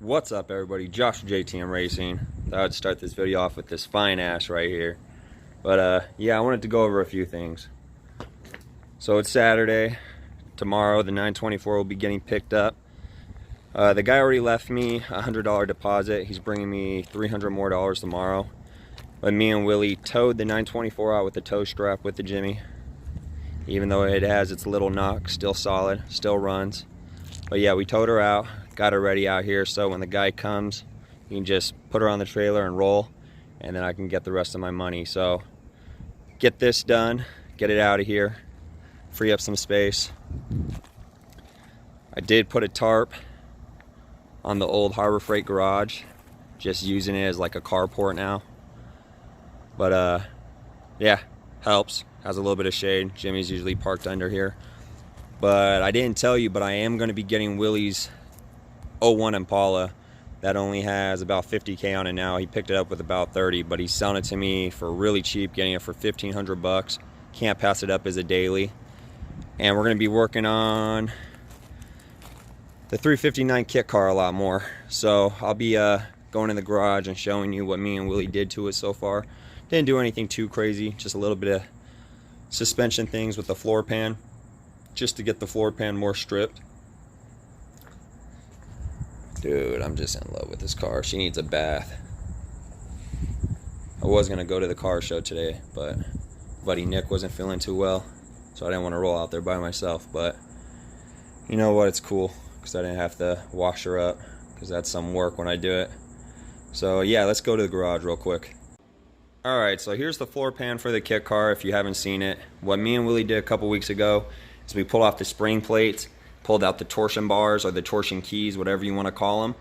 What's up, everybody? Josh from JTM Racing. Thought I'd start this video off with this fine ass right here. But yeah, I wanted to go over a few things. So it's Saturday. Tomorrow the 924 will be getting picked up. The guy already left me a $100 deposit. He's bringing me $300 more tomorrow. But me and Willie towed the 924 out with the tow strap with the Jimmy. Even though it has its little knock, still solid, still runs. But yeah, we towed her out, got her ready out here, so when the guy comes, you can just put her on the trailer and roll, and then I can get the rest of my money. So get this done, get it out of here, free up some space. I did put a tarp on the old Harbor Freight garage, just using it as like a carport now. But yeah, helps. Has a little bit of shade. Jimmy's usually parked under here. But I didn't tell you, but I am going to be getting Willie's 01 Impala. That only has about 50K on it now. He picked it up with about 30, but he's selling it to me for really cheap, getting it for 1,500 bucks. Can't pass it up as a daily. And we're going to be working on the 359 kit car a lot more. So I'll be going in the garage and showing you what me and Willie did to it so far. Didn't do anything too crazy, just a little bit of suspension things with the floor pan, just to get the floor pan more stripped. Dude, I'm just in love with this car. She needs a bath. I was gonna go to the car show today, but buddy Nick wasn't feeling too well, so I didn't want to roll out there by myself. But you know what, it's cool because I didn't have to wash her up, because that's some work when I do it. So yeah, let's go to the garage real quick. Alright, so here's the floor pan for the kit car if you haven't seen it. What me and Willie did a couple weeks ago is we pulled off the spring plates, pulled out the torsion bars or the torsion keys, whatever you want to call them.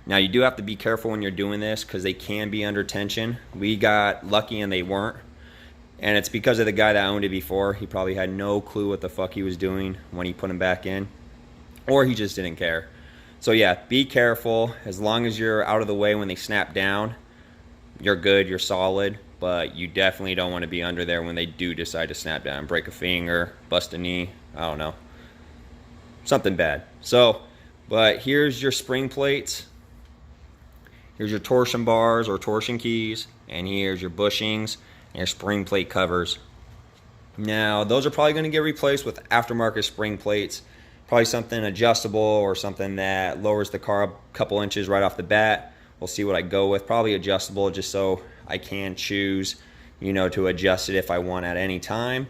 Now you do have to be careful when you're doing this because they can be under tension. We got lucky and they weren't. And it's because of the guy that owned it before. He probably had no clue what the fuck he was doing when he put them back in. Or he just didn't care. So yeah, be careful. As long as you're out of the way when they snap down, you're good, you're solid. But you definitely don't want to be under there when they do decide to snap down, break a finger, bust a knee, I don't know, something bad. So, but here's your spring plates, here's your torsion bars or torsion keys, and here's your bushings and your spring plate covers. Now, those are probably going to get replaced with aftermarket spring plates, probably something adjustable or something that lowers the car a couple inches right off the bat. We'll see what I go with, probably adjustable, just so I can choose, you know, to adjust it if I want at any time.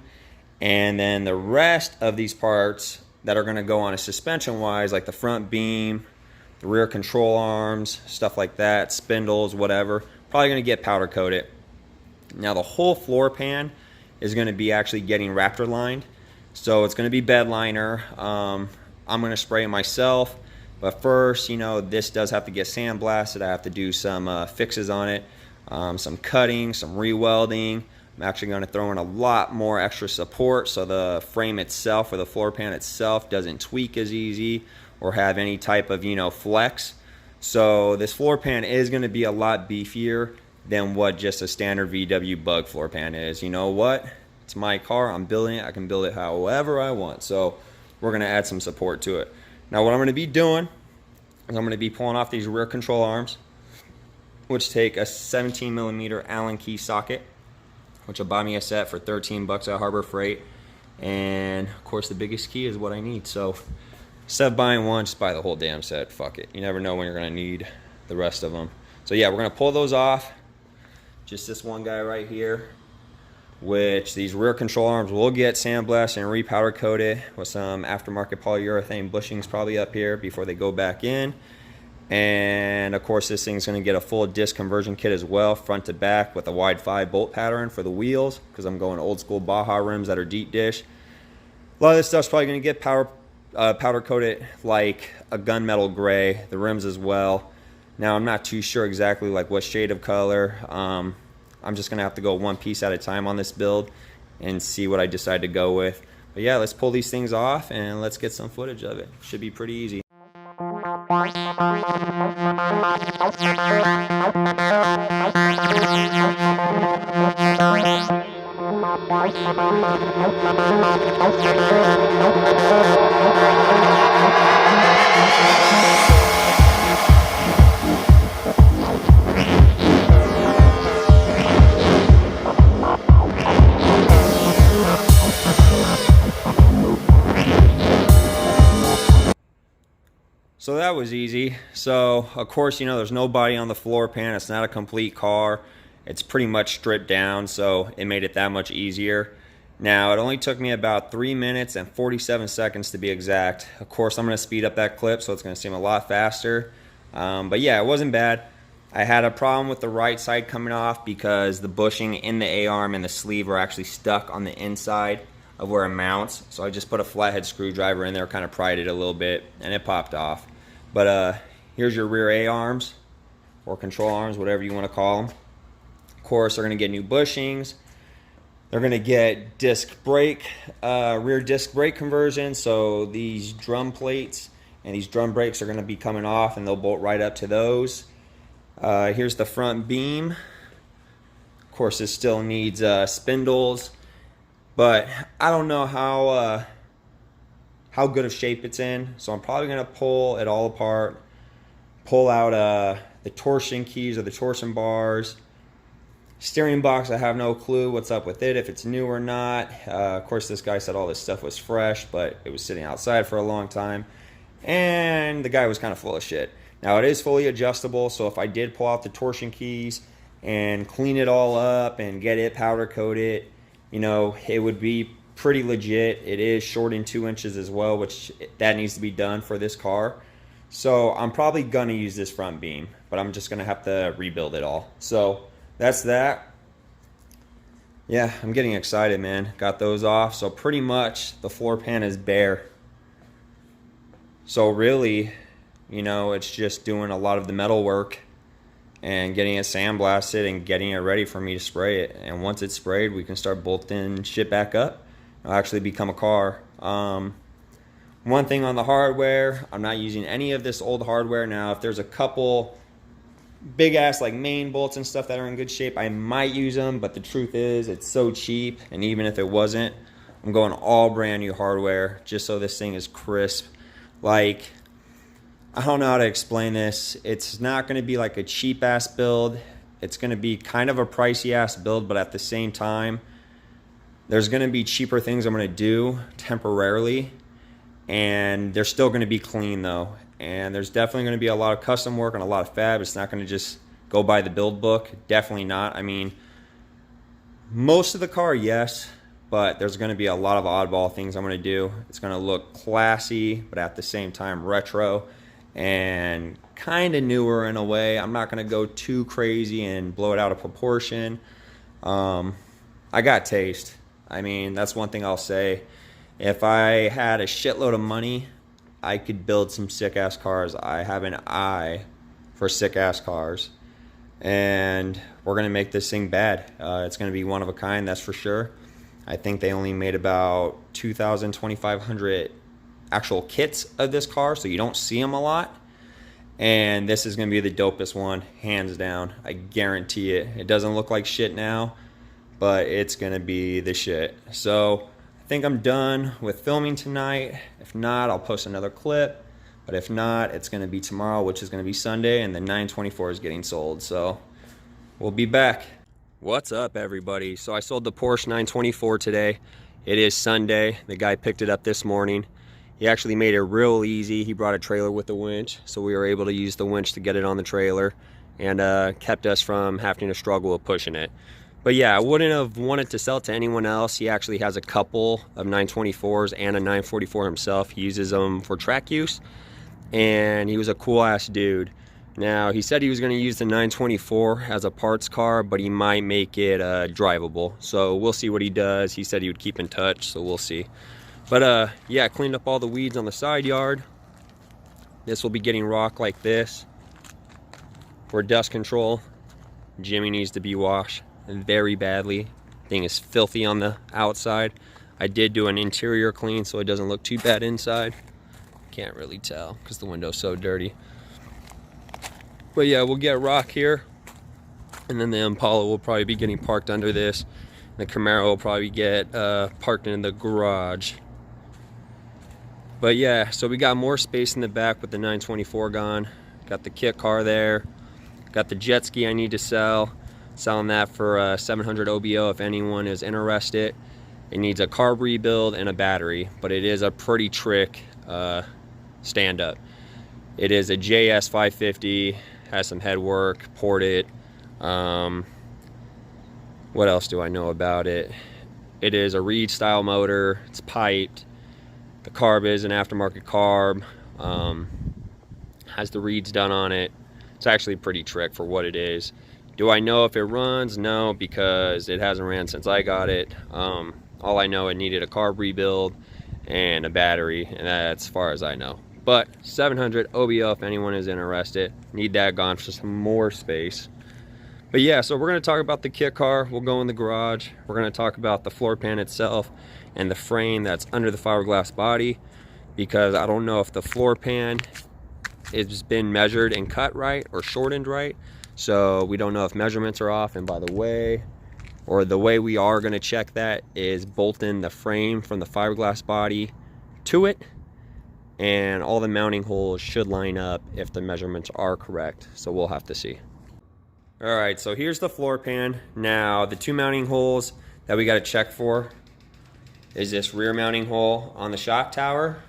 And then the rest of these parts that are going to go on a suspension wise, like the front beam, the rear control arms, stuff like that, spindles, whatever, probably going to get powder coated. Now the whole floor pan is going to be actually getting Raptor lined, so it's going to be bed liner. I'm going to spray it myself, but first, you know, this does have to get sandblasted. I have to do some fixes on it. Some cutting, some re-welding. I'm actually going to throw in a lot more extra support so the frame itself or the floor pan itself doesn't tweak as easy or have any type of, you know, flex. So this floor pan is going to be a lot beefier than what just a standard VW Bug floor pan is. You know what? It's my car. I'm building it. I can build it however I want. So we're going to add some support to it. Now what I'm going to be doing is I'm going to be pulling off these rear control arms, which take a 17mm Allen key socket, which will buy me a set for 13 bucks at Harbor Freight. And of course the biggest key is what I need. So instead of buying one, just buy the whole damn set. Fuck it. You never know when you're gonna need the rest of them. So yeah, we're gonna pull those off. Just this one guy right here, which these rear control arms will get sandblasted and re-powder coated with some aftermarket polyurethane bushings probably up here before they go back in. And of course this thing's going to get a full disc conversion kit as well, front to back, with a wide 5 bolt pattern for the wheels, because I'm going old school Baja rims that are deep dish. A lot of this stuff's probably going to get powder coated like a gunmetal gray, the rims as well. Now I'm not too sure exactly like what shade of color. I'm just going to have to go one piece at a time on this build and see what I decide to go with. But yeah, let's pull these things off and let's get some footage of it. Should be pretty easy. so that was easy. So, of course, you know, there's nobody on the floor pan. It's not a complete car. It's pretty much stripped down, so it made it that much easier. Now, it only took me about 3 minutes and 47 seconds to be exact. Of course, I'm going to speed up that clip, so it's going to seem a lot faster. But yeah, it wasn't bad. I had a problem with the right side coming off because the bushing in the A-arm and the sleeve are actually stuck on the inside of where it mounts. So I just put a flathead screwdriver in there, kind of pried it a little bit, and it popped off. But here's your rear A-arms, or control arms, whatever you want to call them. Of course, they're going to get new bushings. They're going to get disc brake, rear disc brake conversion. So these drum plates and these drum brakes are going to be coming off, and they'll bolt right up to those. Here's the front beam. Of course, this still needs spindles, but I don't know how good of shape it's in. So I'm probably going to pull it all apart, pull out the torsion keys or the torsion bars. Steering box, I have no clue what's up with it, if it's new or not. Of course, this guy said all this stuff was fresh, but it was sitting outside for a long time. And the guy was kind of full of shit. Now, it is fully adjustable, so if I did pull out the torsion keys and clean it all up and get it powder coated, you know, it would be pretty legit. It is short in 2 inches as well, which that needs to be done for this car. So I'm probably going to use this front beam, but I'm just going to have to rebuild it all. So that's that. Yeah, I'm getting excited, man. Got those off. So pretty much the floor pan is bare. So really, you know, it's just doing a lot of the metal work and getting it sandblasted and getting it ready for me to spray it. And once it's sprayed, we can start bolting shit back up. It'll actually become a car. One thing on the hardware, I'm not using any of this old hardware. Now, if there's a couple big ass like main bolts and stuff that are in good shape, I might use them, but the truth is it's so cheap, and even if it wasn't, I'm going all brand new hardware just so this thing is crisp. Like, I don't know how to explain this. It's not going to be like a cheap ass build. It's going to be kind of a pricey ass build, but at the same time, there's going to be cheaper things I'm going to do temporarily, and they're still going to be clean though. And there's definitely going to be a lot of custom work and a lot of fab. It's not going to just go by the build book. Definitely not. I mean, most of the car, yes, but there's going to be a lot of oddball things I'm going to do. It's going to look classy, but at the same time retro and kind of newer in a way. I'm not going to go too crazy and blow it out of proportion. I got taste. I mean, that's one thing I'll say. If I had a shitload of money, I could build some sick-ass cars. I have an eye for sick-ass cars. And we're going to make this thing bad. It's going to be one of a kind, that's for sure. I think they only made about 2,000, 2,500 actual kits of this car, so you don't see them a lot. And this is going to be the dopest one, hands down. I guarantee it. It doesn't look like shit now, but it's going to be the shit. So I think I'm done with filming tonight. If not, I'll post another clip. But if not, it's going to be tomorrow, which is going to be Sunday, and the 924 is getting sold. So we'll be back. What's up, everybody? So I sold the Porsche 924 today. It is Sunday. The guy picked it up this morning. He actually made it real easy. He brought a trailer with the winch, so we were able to use the winch to get it on the trailer, and kept us from having to struggle with pushing it. But yeah, I wouldn't have wanted to sell it to anyone else. He actually has a couple of 924s and a 944 himself. He uses them for track use, and he was a cool ass dude. Now, he said he was going to use the 924 as a parts car, but he might make it drivable. So we'll see what he does. He said he would keep in touch, so we'll see. But yeah, cleaned up all the weeds on the side yard. This will be getting rock like this for dust control. Jimmy needs to be washed very badly. Thing is filthy on the outside. I did do an interior clean so it doesn't look too bad inside. Can't really tell because the window's so dirty. But yeah, we'll get rock here, and then the Impala will probably be getting parked under this. The Camaro will probably get parked in the garage. But yeah, so we got more space in the back with the 924 gone. Got the kit car there. Got the jet ski I need to sell. Selling that for 700 OBO if anyone is interested. It needs a carb rebuild and a battery, but it is a pretty trick stand-up. It is a JS 550, has some head work, ported. What else do I know about it? It is a Reed style motor, it's piped. The carb is an aftermarket carb. Has the reeds done on it. It's actually pretty trick for what it is. Do I know if it runs? No, because it hasn't ran since I got it. All I know, it needed a carb rebuild and a battery, and that's as far as I know. But 700 OBO if anyone is interested. Need that gone for some more space. But yeah, so we're going to talk about the kit car. We'll go in the garage. We're going to talk about the floor pan itself and the frame that's under the fiberglass body, because I don't know if the floor pan has been measured and cut right or shortened right. So we don't know if measurements are off. And by the way, or the way we are going to check that is bolting the frame from the fiberglass body to it, and all the mounting holes should line up if the measurements are correct. So we'll have to see. All right, so here's the floor pan. Now the two mounting holes that we got to check for is this rear mounting hole on the shock tower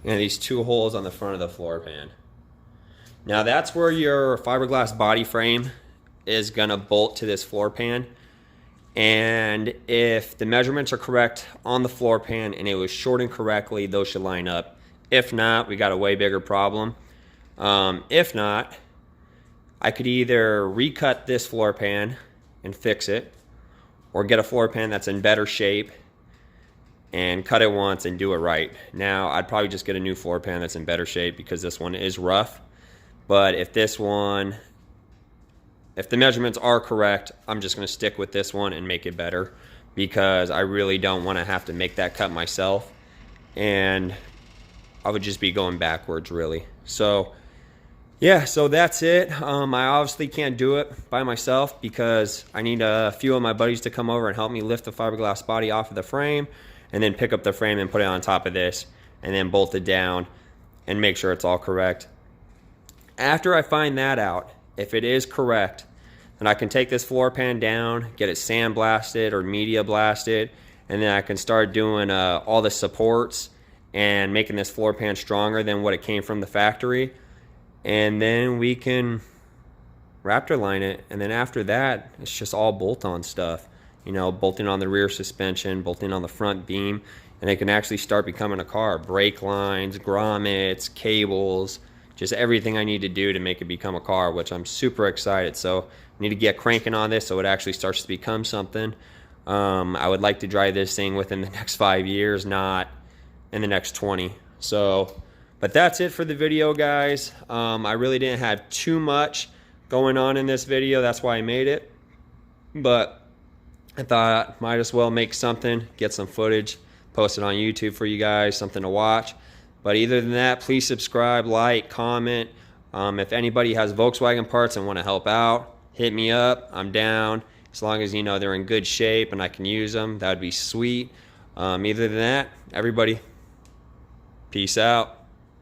and these two holes on the front of the floor pan. Now that's where your fiberglass body frame is gonna bolt to this floor pan, and if the measurements are correct on the floor pan and it was shortened correctly, those should line up. If not, we got a way bigger problem. If not, I could either recut this floor pan and fix it, or get a floor pan that's in better shape and cut it once and do it right. Now, I'd probably just get a new floor pan that's in better shape, because this one is rough. But if the measurements are correct, I'm just gonna stick with this one and make it better, because I really don't wanna have to make that cut myself, and I would just be going backwards really. So yeah, so that's it. I obviously can't do it by myself, because I need a few of my buddies to come over and help me lift the fiberglass body off of the frame, and then pick up the frame and put it on top of this, and then bolt it down and make sure it's all correct. After I find that out, if it is correct, then I can take this floor pan down, get it sandblasted or media blasted, and then I can start doing all the supports and making this floor pan stronger than what it came from the factory. And then we can Raptor line it, and then after that, it's just all bolt-on stuff. You know, bolting on the rear suspension, bolting on the front beam, and it can actually start becoming a car. Brake lines, grommets, cables, just everything I need to do to make it become a car, which I'm super excited. So I need to get cranking on this so it actually starts to become something. I would like to drive this thing within the next 5 years, not in the next 20. So, but that's it for the video, guys. I really didn't have too much going on in this video. That's why I made it. But I thought might as well make something, get some footage, post it on YouTube for you guys, something to watch. But other than that, please subscribe, like, comment. If anybody has Volkswagen parts and want to help out, hit me up. I'm down. As long as, you know, they're in good shape and I can use them, that would be sweet. Other than that, everybody, peace out.